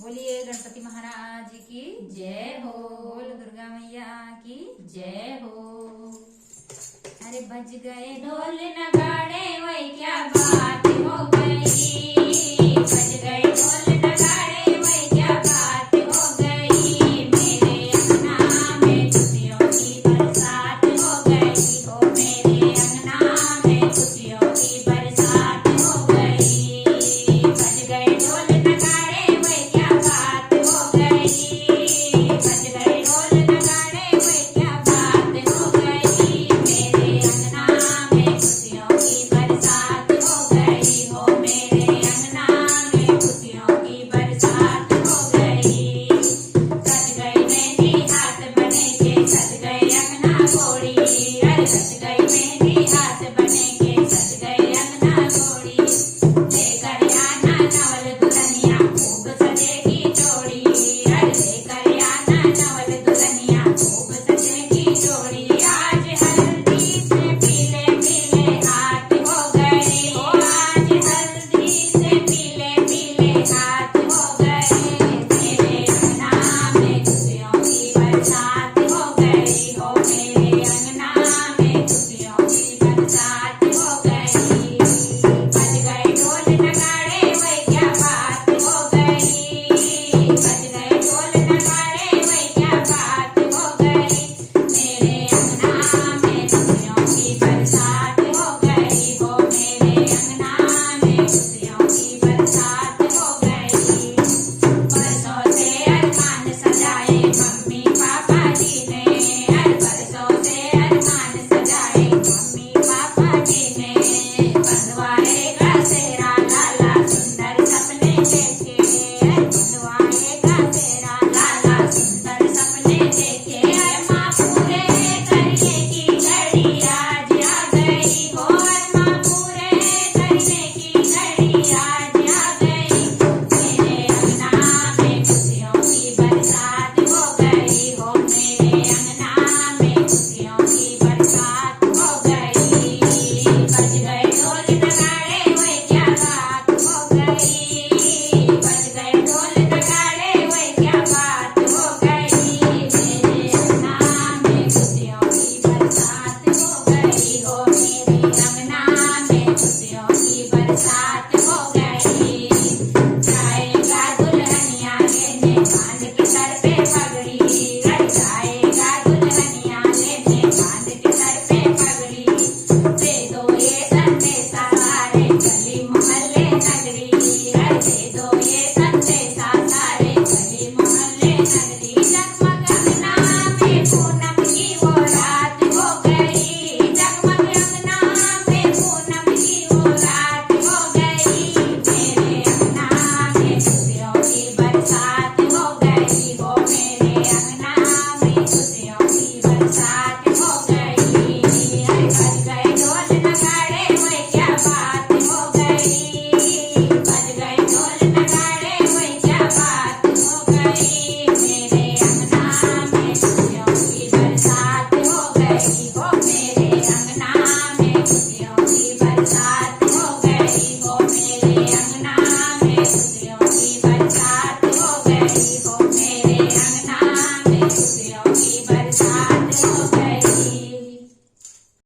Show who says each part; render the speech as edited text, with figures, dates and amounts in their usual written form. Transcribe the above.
Speaker 1: बोलिए गणपति महाराज की जय हो। बोल दुर्गा मैया की जय हो। अरे बज गए ढोल नगाड़े वही क्या बात हो गई। बज गए ढोल नगाड़े वही क्या बात हो गई। मेरे अंगना में खुशियों की बरसात हो गई हो। मेरे अंगना में खुशियों की बरसात हो गई। बज गए ढोल नगाड़े वही क्या बात हो गई। बज गए ढोल नगाड़े वही क्या बात हो गई। मेरे अंगना में खुशियों की बरसात हो गई हो। मेरे अंगना में खुशियों की बरसात हो गई। सज गई मेहंदी हाथ बने के सज गए अंगना घोड़ी। अरे सज गई मेहंदी हाथ बने के सज गए अंगना घोड़ी। लेकर आना नवल दुल्हनिया खूब सजेगी जोड़ी। अरे लेकर आना नवल दुल्हनिया खूब सजेगी जोड़ी। आज हल्दी से पीले पीले हाथ हो गए हो। आज हल्दी से पीले पीले हाथ हो गए। मेरे अंगना में खुशियों की बरसात हो गई हो। मेरे अंगना में खुशियों की बरसात हो गई। बज गए ढोल नगाड़े वही क्या बात हो गई। बज गए ढोल नगाड़े वही क्या बात हो गई। मेरे अंगना में खुशियों की बरसात हो गई हो। मेरे अंगना में खुशियों की बरसात हो गई। बरसों से अरमान सजाए मम्मी पापा जी ने। बरसों से अरमान सजाए मम्मी पापा जी ने। बनवाएगा सेरा लाला सुंदर सपने देखे। बनवाएगा सेरा लाला सुंदर सपने देखे। अरमा पूरे करने की घड़ी आज आ गई हो। अरमा पूरे करने की घड़ी आज आ गई। मेरे अंगना में खुशियों की बरसात हो गई हो। मेरे अंगना में खुशियों की बरसात हो गई। बज गए ढोल नगाड़े वही क्या बात हो गई। बज गए ढोल नगाड़े वही क्या बात हो गई। मेरे अंगना में खुशियों की बरसात हो गई हो। मेरे अंगना में खुशियों की बरसात हो गई। जाएगा दुल्हनिया लेने कान